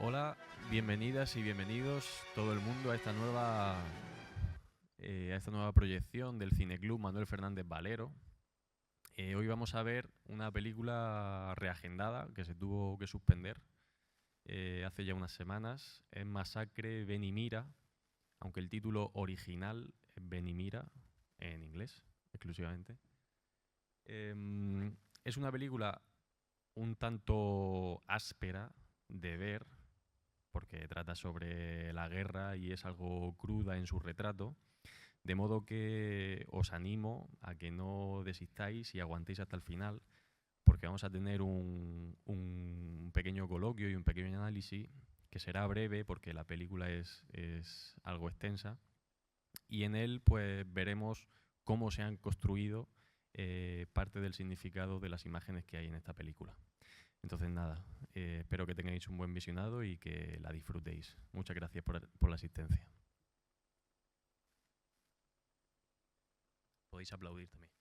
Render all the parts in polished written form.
Hola, bienvenidas y bienvenidos todo el mundo a esta nueva proyección del Cineclub Manuel Fernández Valero. Hoy vamos a ver una película reagendada que se tuvo que suspender hace ya unas semanas. Es Masacre Ben y Mira, aunque el título original es Ben y Mira, en inglés exclusivamente. Es una película un tanto áspera de ver, porque trata sobre la guerra y es algo cruda en su retrato, de modo que os animo a que no desistáis y aguantéis hasta el final, porque vamos a tener un pequeño coloquio y un pequeño análisis que será breve porque la película es algo extensa, y en él pues veremos cómo se han construido parte del significado de las imágenes que hay en esta película. Entonces nada, espero que tengáis un buen visionado y que la disfrutéis. Muchas gracias por la asistencia. Podéis aplaudir también.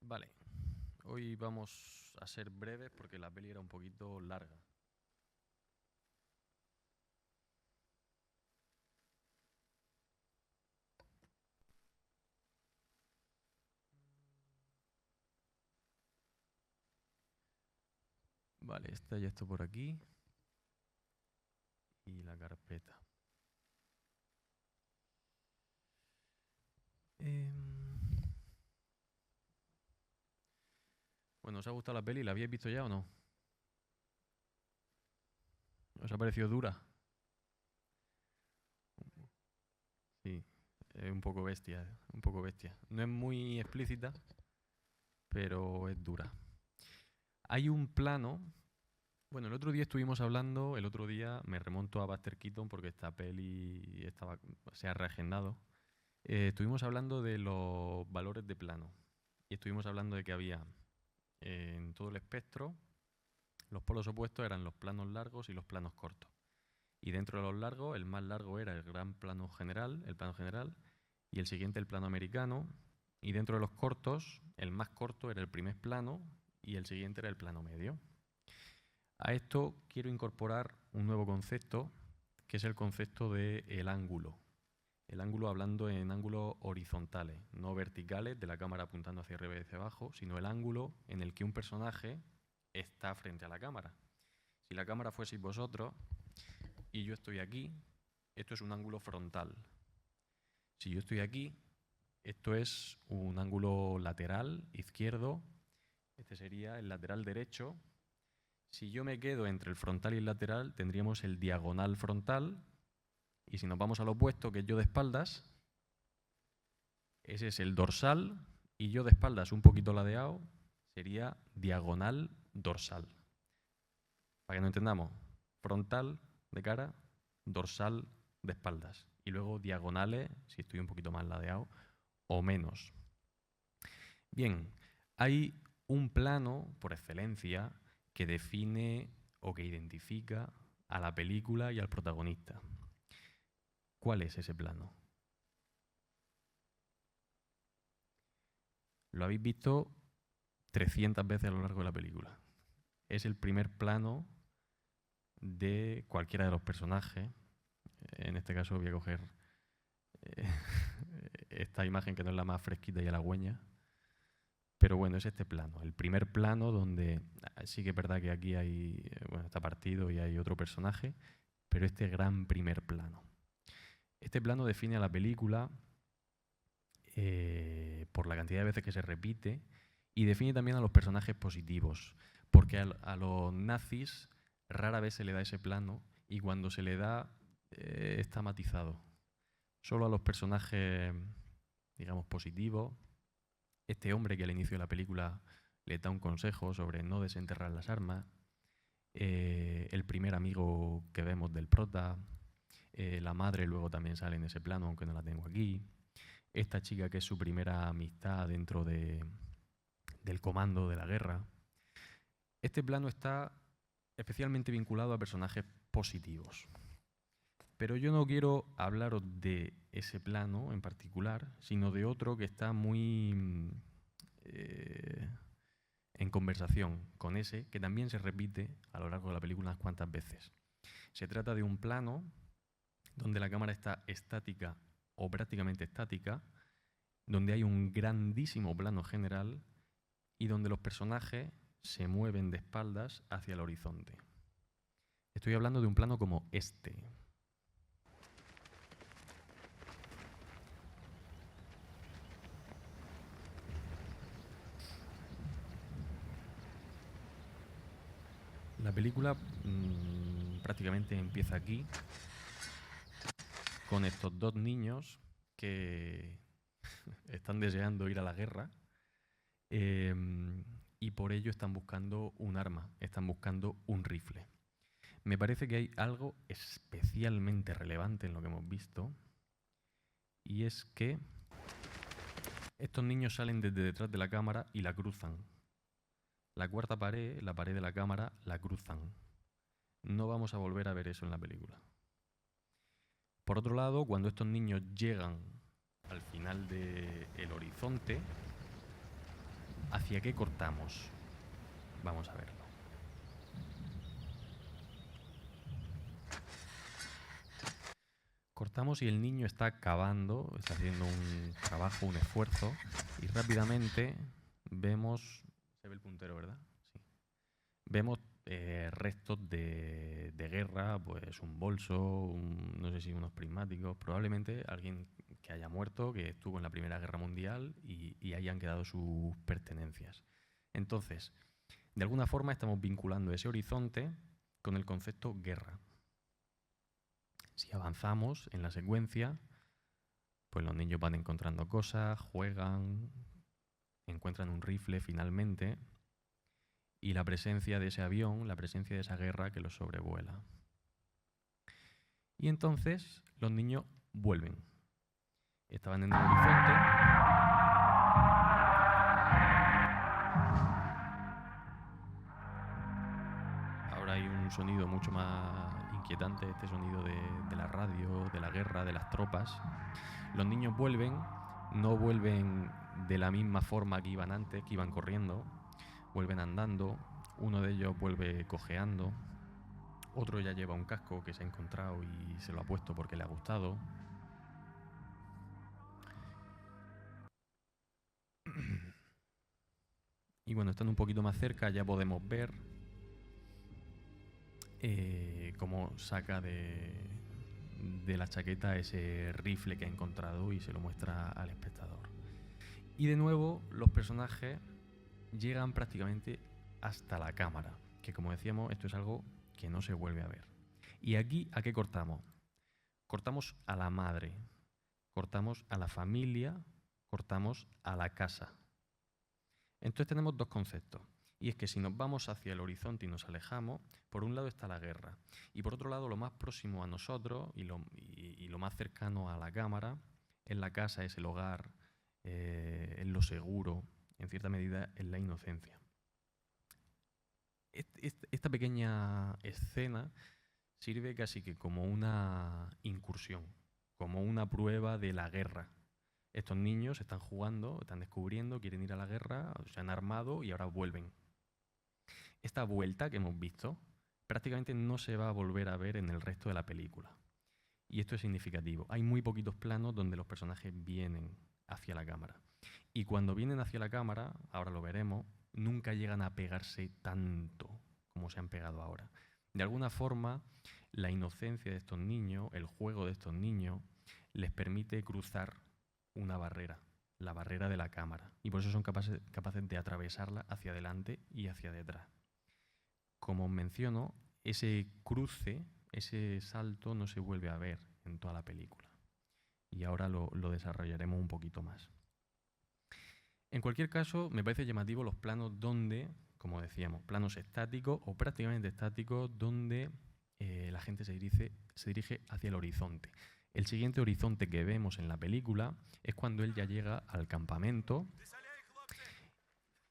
Vale, hoy vamos a ser breves porque la peli era un poquito larga. Vale, está ya esto por aquí. Y la carpeta. Bueno, ¿os ha gustado la peli? ¿La habéis visto ya o no? ¿Os ha parecido dura? Sí, es un poco bestia, un poco bestia. No es muy explícita, pero es dura. Hay un plano. Bueno, el otro día estuvimos hablando, el otro día me remonto a Buster Keaton porque esta peli se ha reagendado. Estuvimos hablando de los valores de plano y estuvimos hablando de que había en todo el espectro, los polos opuestos eran los planos largos y los planos cortos. Y dentro de los largos, el más largo era el gran plano general, el plano general, y el siguiente el plano americano. Y dentro de los cortos, el más corto era el primer plano y el siguiente era el plano medio. A esto quiero incorporar un nuevo concepto, que es el concepto del ángulo. El ángulo hablando en ángulos horizontales, no verticales, de la cámara apuntando hacia arriba y hacia abajo, sino el ángulo en el que un personaje está frente a la cámara. Si la cámara fueseis vosotros y yo estoy aquí, esto es un ángulo frontal. Si yo estoy aquí, esto es un ángulo lateral, izquierdo. Este sería el lateral derecho. Si yo me quedo entre el frontal y el lateral, tendríamos el diagonal frontal. Y si nos vamos al opuesto, que es yo de espaldas, ese es el dorsal. Y yo de espaldas un poquito ladeado, sería diagonal dorsal. Para que no entendamos, frontal de cara, dorsal de espaldas. Y luego diagonales, si estoy un poquito más ladeado, o menos. Bien, hay un plano por excelencia que define o que identifica a la película y al protagonista. ¿Cuál es ese plano? Lo habéis visto 300 veces a lo largo de la película. Es el primer plano de cualquiera de los personajes. En este caso voy a coger eh, esta imagen que no es la más fresquita y halagüeña. Pero bueno, es este plano, el primer plano donde sí que es verdad que aquí hay, bueno, está partido y hay otro personaje, pero este gran primer plano. Este plano define a la película por la cantidad de veces que se repite y define también a los personajes positivos, porque a los nazis rara vez se le da ese plano y cuando se le da está matizado. Solo a los personajes, digamos, positivos. Este hombre que al inicio de la película le da un consejo sobre no desenterrar las armas. el primer amigo que vemos del prota, la madre luego también sale en ese plano, aunque no la tengo aquí. Esta chica que es su primera amistad dentro del comando de la guerra. Este plano está especialmente vinculado a personajes positivos. Pero yo no quiero hablaros de ese plano en particular, sino de otro que está muy en conversación con ese, que también se repite a lo largo de la película unas cuantas veces. Se trata de un plano donde la cámara está estática o prácticamente estática, donde hay un grandísimo plano general y donde los personajes se mueven de espaldas hacia el horizonte. Estoy hablando de un plano como este. La película prácticamente empieza aquí, con estos dos niños que están deseando ir a la guerra y por ello están buscando un arma, están buscando un rifle. Me parece que hay algo especialmente relevante en lo que hemos visto, y es que estos niños salen desde detrás de la cámara y la cruzan. La cuarta pared, la pared de la cámara, la cruzan. No vamos a volver a ver eso en la película. Por otro lado, cuando estos niños llegan al final del horizonte, ¿hacia qué cortamos? Vamos a verlo. Cortamos y el niño está cavando, está haciendo un trabajo, un esfuerzo, y rápidamente vemos... Se ve el puntero, ¿verdad? Sí. Vemos restos de guerra, pues un bolso, no sé si unos prismáticos, probablemente alguien que haya muerto, que estuvo en la Primera Guerra Mundial y hayan quedado sus pertenencias. Entonces, de alguna forma estamos vinculando ese horizonte con el concepto guerra. Si avanzamos en la secuencia, pues los niños van encontrando cosas, juegan, encuentran un rifle finalmente, y la presencia de ese avión, la presencia de esa guerra que los sobrevuela. Y entonces los niños vuelven. Estaban en el horizonte. Ahora hay un sonido mucho más inquietante, este sonido de la radio, de la guerra, de las tropas. Los niños vuelven, no vuelven de la misma forma que iban antes, que iban corriendo, vuelven andando, uno de ellos vuelve cojeando, otro ya lleva un casco que se ha encontrado y se lo ha puesto porque le ha gustado. Y bueno, estando un poquito más cerca ya podemos ver cómo saca de la chaqueta ese rifle que ha encontrado y se lo muestra al espectador. Y de nuevo los personajes llegan prácticamente hasta la cámara, que como decíamos, esto es algo que no se vuelve a ver. ¿Y aquí a qué cortamos? Cortamos a la madre, cortamos a la familia, cortamos a la casa. Entonces tenemos dos conceptos. Y es que si nos vamos hacia el horizonte y nos alejamos, por un lado está la guerra. Y por otro lado, lo más próximo a nosotros y lo más cercano a la cámara es la casa, es el hogar, es lo seguro, en cierta medida es la inocencia. Esta pequeña escena sirve casi que como una incursión, como una prueba de la guerra. Estos niños están jugando, están descubriendo, quieren ir a la guerra, se han armado y ahora vuelven. Esta vuelta que hemos visto prácticamente no se va a volver a ver en el resto de la película. Y esto es significativo. Hay muy poquitos planos donde los personajes vienen hacia la cámara. Y cuando vienen hacia la cámara, ahora lo veremos, nunca llegan a pegarse tanto como se han pegado ahora. De alguna forma, la inocencia de estos niños, el juego de estos niños, les permite cruzar una barrera, la barrera de la cámara. Y por eso son capaces de atravesarla hacia adelante y hacia detrás. Como os menciono, ese cruce, ese salto no se vuelve a ver en toda la película. Y ahora lo desarrollaremos un poquito más. En cualquier caso, me parece llamativo los planos donde, como decíamos, planos estáticos o prácticamente estáticos donde la gente se dirige hacia el horizonte. El siguiente horizonte que vemos en la película es cuando él ya llega al campamento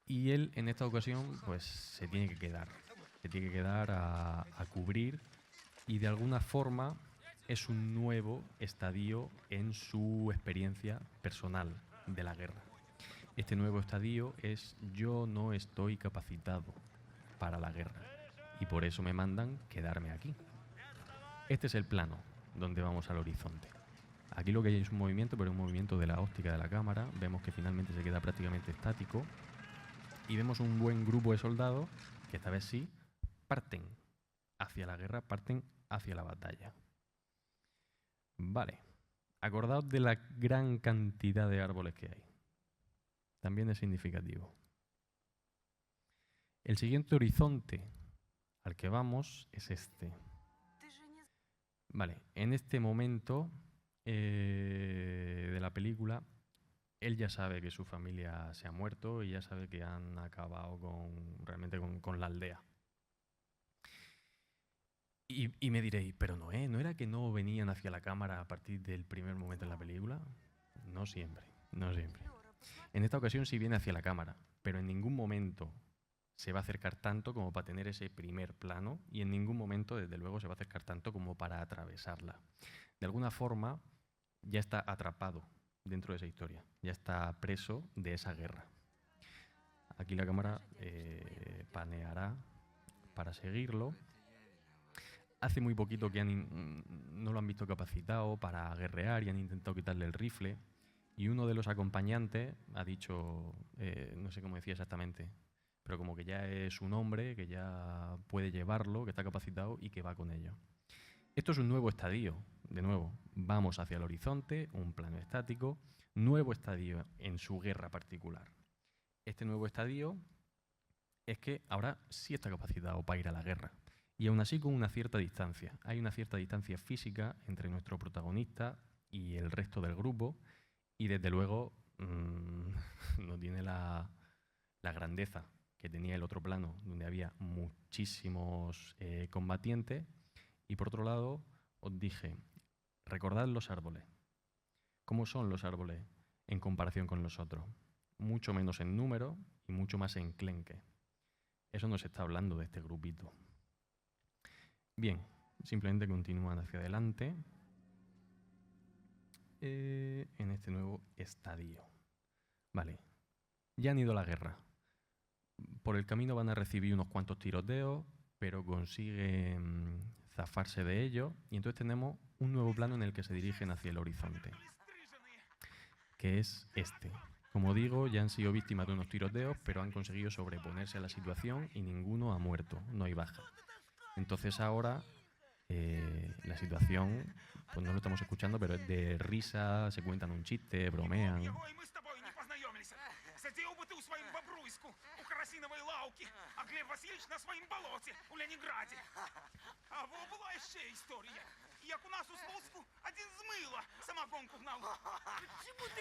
y él en esta ocasión pues se tiene que quedar a cubrir y de alguna forma es un nuevo estadio en su experiencia personal de la guerra. Este nuevo estadio es: yo no estoy capacitado para la guerra y por eso me mandan quedarme aquí. Este es el plano donde vamos al horizonte. Aquí lo que hay es un movimiento, pero un movimiento de la óptica de la cámara. Vemos que finalmente se queda prácticamente estático y vemos un buen grupo de soldados que esta vez sí parten hacia la guerra, parten hacia la batalla. Vale, acordaos de la gran cantidad de árboles que hay. También es significativo. El siguiente horizonte al que vamos es este. Vale, en este momento de la película, él ya sabe que su familia se ha muerto y ya sabe que han acabado realmente con la aldea. Y me diréis, pero ¿no era que no venían hacia la cámara a partir del primer momento en la película? No siempre, no siempre. En esta ocasión sí viene hacia la cámara, pero en ningún momento se va a acercar tanto como para tener ese primer plano y en ningún momento, desde luego, se va a acercar tanto como para atravesarla. De alguna forma, ya está atrapado dentro de esa historia, ya está preso de esa guerra. Aquí la cámara paneará para seguirlo. Hace muy poquito que no lo han visto capacitado para guerrear y han intentado quitarle el rifle. Y uno de los acompañantes ha dicho, no sé cómo decía exactamente, pero como que ya es un hombre, que ya puede llevarlo, que está capacitado y que va con ello. Esto es un nuevo estadio, de nuevo, vamos hacia el horizonte, un plano estático, nuevo estadio en su guerra particular. Este nuevo estadio es que ahora sí está capacitado para ir a la guerra. Y aún así con una cierta distancia. Hay una cierta distancia física entre nuestro protagonista y el resto del grupo. Y desde luego no tiene la grandeza que tenía el otro plano, donde había muchísimos combatientes. Y por otro lado, os dije, recordad los árboles. ¿Cómo son los árboles en comparación con los otros? Mucho menos en número y mucho más enclenque. Eso nos está hablando de este grupito. Bien, simplemente continúan hacia adelante en este nuevo estadio. Vale, ya han ido a la guerra. Por el camino van a recibir unos cuantos tiroteos, pero consiguen zafarse de ellos. Y entonces tenemos un nuevo plano en el que se dirigen hacia el horizonte, que es este. Como digo, ya han sido víctimas de unos tiroteos, pero han conseguido sobreponerse a la situación y ninguno ha muerto, no hay baja. Entonces ahora la situación, pues no lo estamos escuchando, pero es de risa, se cuentan un chiste, bromean.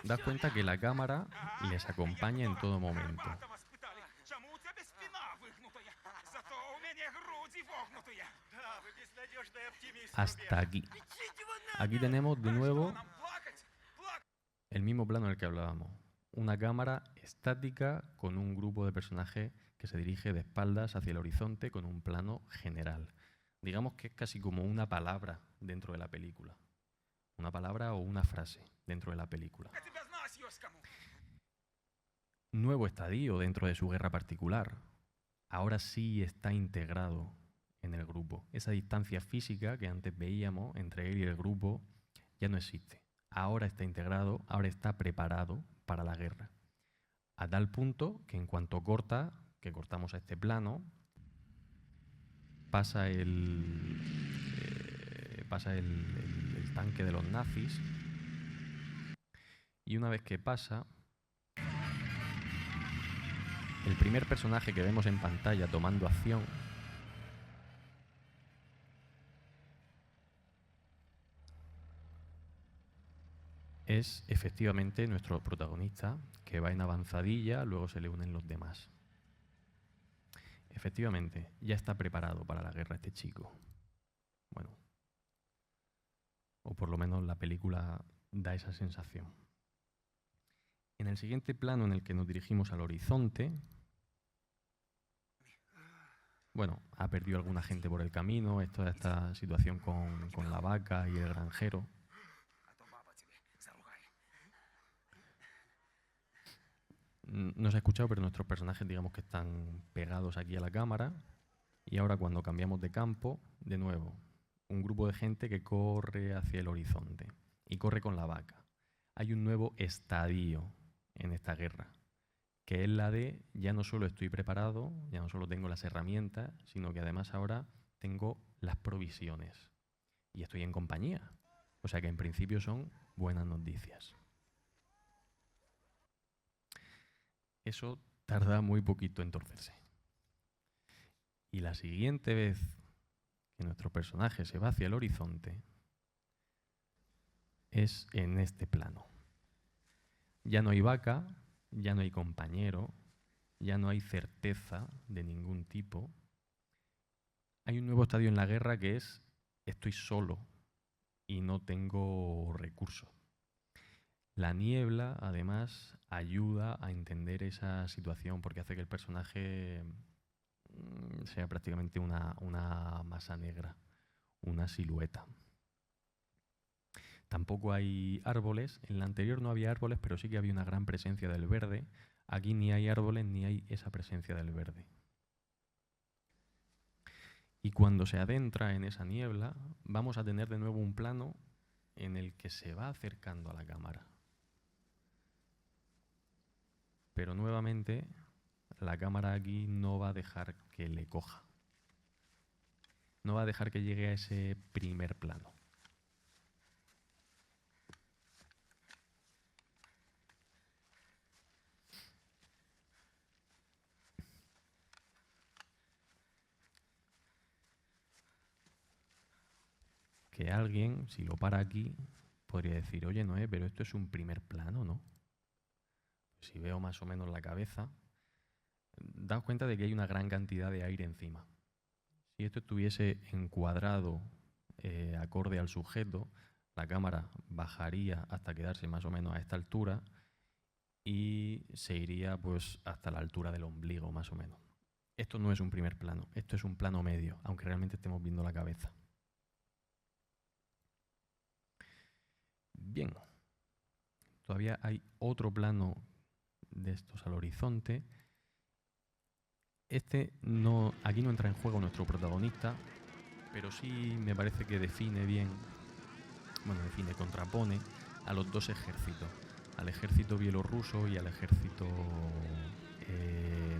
Das cuenta que la cámara les acompaña en todo momento. Hasta aquí. Aquí tenemos de nuevo el mismo plano del que hablábamos. Una cámara estática con un grupo de personajes que se dirige de espaldas hacia el horizonte con un plano general. Digamos que es casi como una palabra dentro de la película. Una palabra o una frase dentro de la película. Nuevo estadio dentro de su guerra particular. Ahora sí está integrado en el grupo. Esa distancia física que antes veíamos entre él y el grupo ya no existe. Ahora está integrado, ahora está preparado para la guerra. A tal punto que en cuanto cortamos a este plano, pasa el tanque de los nazis y una vez que pasa, el primer personaje que vemos en pantalla tomando acción es efectivamente nuestro protagonista, que va en avanzadilla, luego se le unen los demás. efectivamente, ya está preparado para la guerra este chico. Bueno, o por lo menos la película da esa sensación. En el siguiente plano en el que nos dirigimos al horizonte, bueno, ha perdido alguna gente por el camino, esta situación con la vaca y el granjero. No se ha escuchado, pero nuestros personajes digamos que están pegados aquí a la cámara. Y ahora cuando cambiamos de campo, de nuevo, un grupo de gente que corre hacia el horizonte y corre con la vaca. Hay un nuevo estadio en esta guerra, que es la de ya no solo estoy preparado, ya no solo tengo las herramientas, sino que además ahora tengo las provisiones y estoy en compañía. O sea que en principio son buenas noticias. Eso tarda muy poquito en torcerse. Y la siguiente vez que nuestro personaje se va hacia el horizonte es en este plano. Ya no hay vaca, ya no hay compañero, ya no hay certeza de ningún tipo. Hay un nuevo estadio en la guerra que es estoy solo y no tengo recursos. La niebla, además, ayuda a entender esa situación porque hace que el personaje sea prácticamente una masa negra, una silueta. Tampoco hay árboles. En la anterior no había árboles, pero sí que había una gran presencia del verde. Aquí ni hay árboles ni hay esa presencia del verde. Y cuando se adentra en esa niebla, vamos a tener de nuevo un plano en el que se va acercando a la cámara. Pero nuevamente la cámara aquí no va a dejar que le coja. No va a dejar que llegue a ese primer plano. Que alguien, si lo para aquí, podría decir, oye Noé, pero esto es un primer plano, ¿no? Si veo más o menos la cabeza, daos cuenta de que hay una gran cantidad de aire encima. Si esto estuviese encuadrado acorde al sujeto, la cámara bajaría hasta quedarse más o menos a esta altura y se iría pues hasta la altura del ombligo, más o menos. Esto no es un primer plano, esto es un plano medio, aunque realmente estemos viendo la cabeza. Bien, todavía hay otro plano de estos al horizonte. Aquí no entra en juego nuestro protagonista, pero sí me parece que contrapone a los dos ejércitos, al ejército bielorruso y al ejército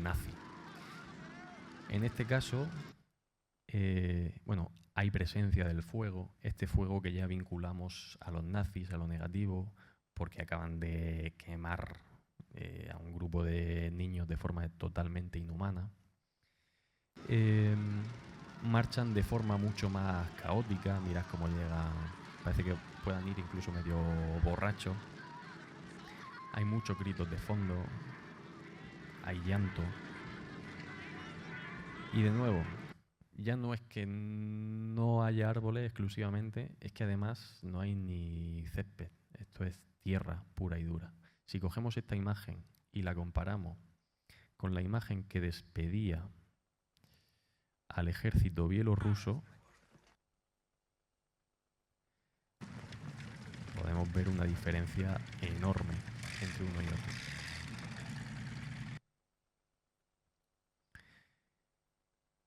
nazi. En este caso, hay presencia del fuego, este fuego que ya vinculamos a los nazis, a lo negativo, porque acaban de quemar a un grupo de niños de forma totalmente inhumana. Marchan de forma mucho más caótica, mirad cómo llegan, parece que puedan ir incluso medio borrachos. Hay muchos gritos de fondo, hay llanto. Y de nuevo, ya no es que no haya árboles exclusivamente, es que además no hay ni césped. Esto es tierra pura y dura. Si cogemos esta imagen y la comparamos con la imagen que despedía al ejército bielorruso, podemos ver una diferencia enorme entre uno y otro.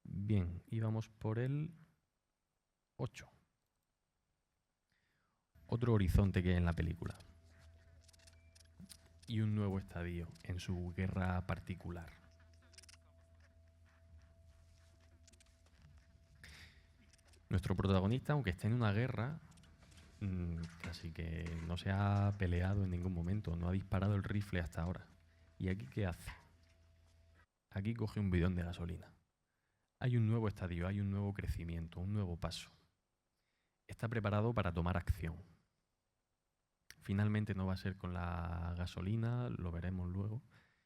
Bien, íbamos por el 8. Otro horizonte que hay en la película. Y un nuevo estadio en su guerra particular. Nuestro protagonista, aunque esté en una guerra, casi que no se ha peleado en ningún momento, no ha disparado el rifle hasta ahora. ¿Y aquí qué hace? Aquí coge un bidón de gasolina. Hay un nuevo estadio, hay un nuevo crecimiento, un nuevo paso. Está preparado para tomar acción. Finalmente no va a ser con la gasolina, lo veremos luego,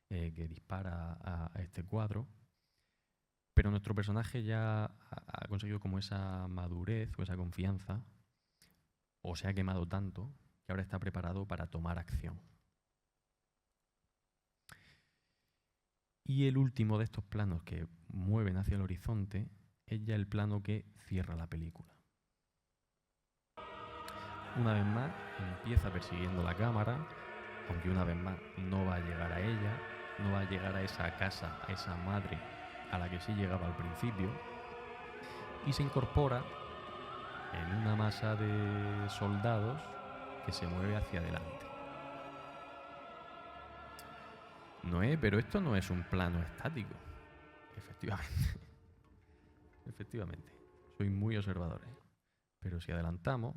que dispara a este cuadro. Pero nuestro personaje ya ha conseguido como esa madurez o esa confianza, o se ha quemado tanto, que ahora está preparado para tomar acción. Y el último de estos planos que mueven hacia el horizonte es ya el plano que cierra la película. Una vez más empieza persiguiendo la cámara, aunque una vez más no va a llegar a ella, no va a llegar a esa casa, a esa madre a la que sí llegaba al principio, y se incorpora en una masa de soldados que se mueve hacia adelante. Noé, pero esto no es un plano estático. Efectivamente. Efectivamente. Soy muy observador. Pero si adelantamos...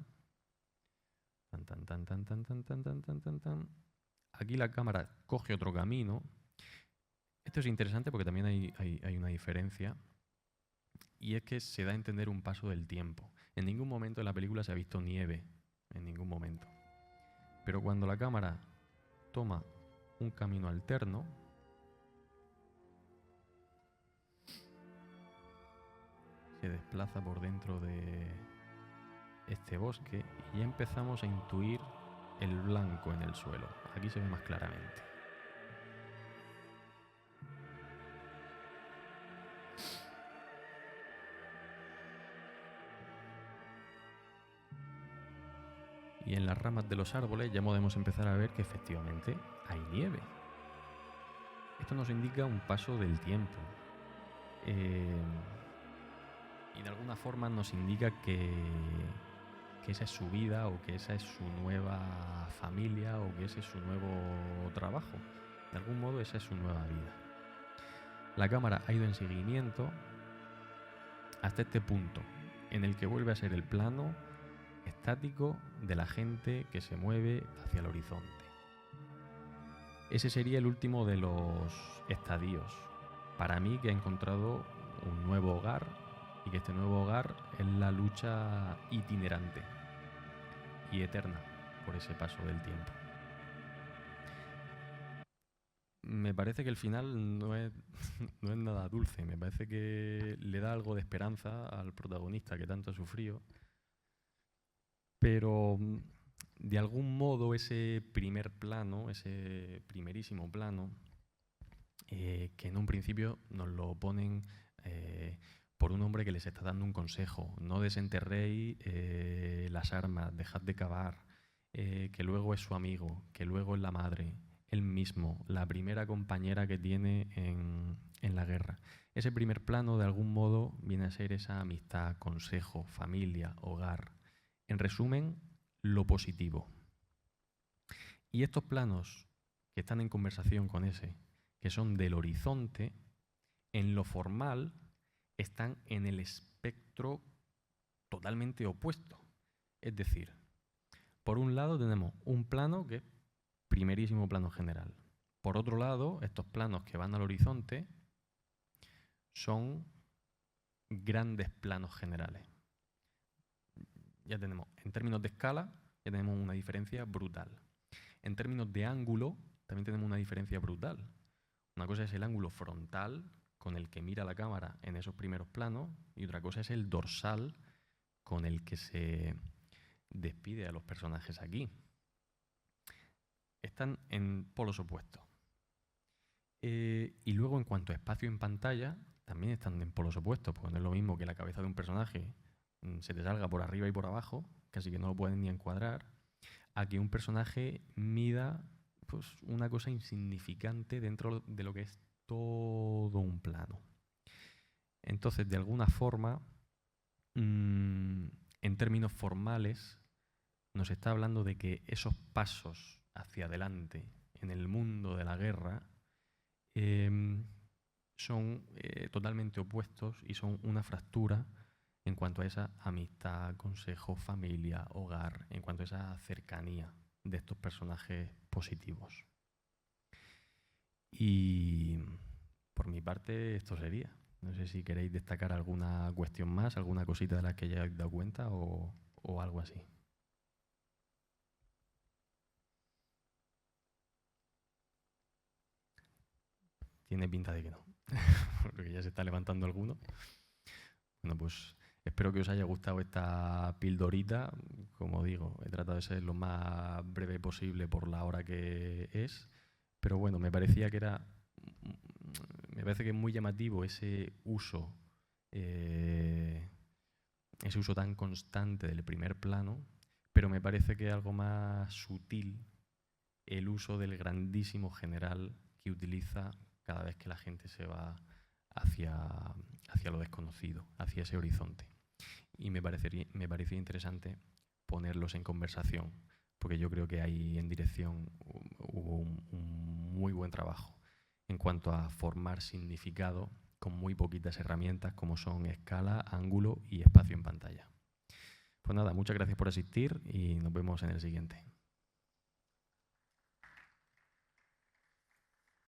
Aquí la cámara coge otro camino. Esto es interesante porque también hay una diferencia. Y es que se da a entender un paso del tiempo. En ningún momento en la película se ha visto nieve. En ningún momento. Pero cuando la cámara toma un camino alterno, se desplaza por dentro de este bosque y ya empezamos a intuir el blanco en el suelo. Aquí se ve más claramente. Y en las ramas de los árboles ya podemos empezar a ver que efectivamente hay nieve. Esto nos indica un paso del tiempo. Y de alguna forma nos indica que esa es su vida, o que esa es su nueva familia, o que ese es su nuevo trabajo. De algún modo esa es su nueva vida. La cámara ha ido en seguimiento hasta este punto, en el que vuelve a ser el plano estático de la gente que se mueve hacia el horizonte. Ese sería el último de los estadios. Para mí, que ha encontrado un nuevo hogar, y que este nuevo hogar es la lucha itinerante y eterna por ese paso del tiempo. Me parece que el final no es nada dulce. Me parece que le da algo de esperanza al protagonista que tanto ha sufrido. Pero de algún modo ese primer plano, ese primerísimo plano, que en un principio nos lo ponen por un hombre que les está dando un consejo: no desenterréis las armas, dejad de cavar, que luego es su amigo, que luego es la madre, él mismo, la primera compañera que tiene en la guerra. Ese primer plano de algún modo viene a ser esa amistad, consejo, familia, hogar. En resumen, lo positivo. Y estos planos que están en conversación con ese, que son del horizonte, en lo formal están en el espectro totalmente opuesto. Es decir, por un lado tenemos un plano que es primerísimo plano general. Por otro lado, estos planos que van al horizonte son grandes planos generales. Ya tenemos, en términos de escala, ya tenemos una diferencia brutal. En términos de ángulo, también tenemos una diferencia brutal. Una cosa es el ángulo frontal con el que mira la cámara en esos primeros planos, y otra cosa es el dorsal con el que se despide a los personajes aquí. Están en polos opuestos. Y luego, en cuanto a espacio en pantalla, también están en polos opuestos, porque no es lo mismo que la cabeza de un personaje se te salga por arriba y por abajo, casi que no lo pueden ni encuadrar, a que un personaje mida pues una cosa insignificante dentro de lo que es todo un plano. Entonces, de alguna forma, en términos formales, nos está hablando de que esos pasos hacia adelante en el mundo de la guerra son totalmente opuestos y son una fractura en cuanto a esa amistad, consejo, familia, hogar, en cuanto a esa cercanía de estos personajes positivos. Y por mi parte esto sería. No sé si queréis destacar alguna cuestión más, alguna cosita de las que ya habéis dado cuenta o algo así. Tiene pinta de que no. porque ya se está levantando alguno. Bueno, pues espero que os haya gustado esta pildorita. Como digo, he tratado de ser lo más breve posible por la hora que es, pero bueno, me parecía que era, me parece que es muy llamativo ese uso tan constante del primer plano, pero me parece que es algo más sutil el uso del grandísimo general que utiliza cada vez que la gente se va hacia lo desconocido, hacia ese horizonte. Y me parecía interesante ponerlos en conversación, porque yo creo que ahí en dirección hubo un muy buen trabajo en cuanto a formar significado con muy poquitas herramientas como son escala, ángulo y espacio en pantalla. Pues nada, muchas gracias por asistir y nos vemos en el siguiente.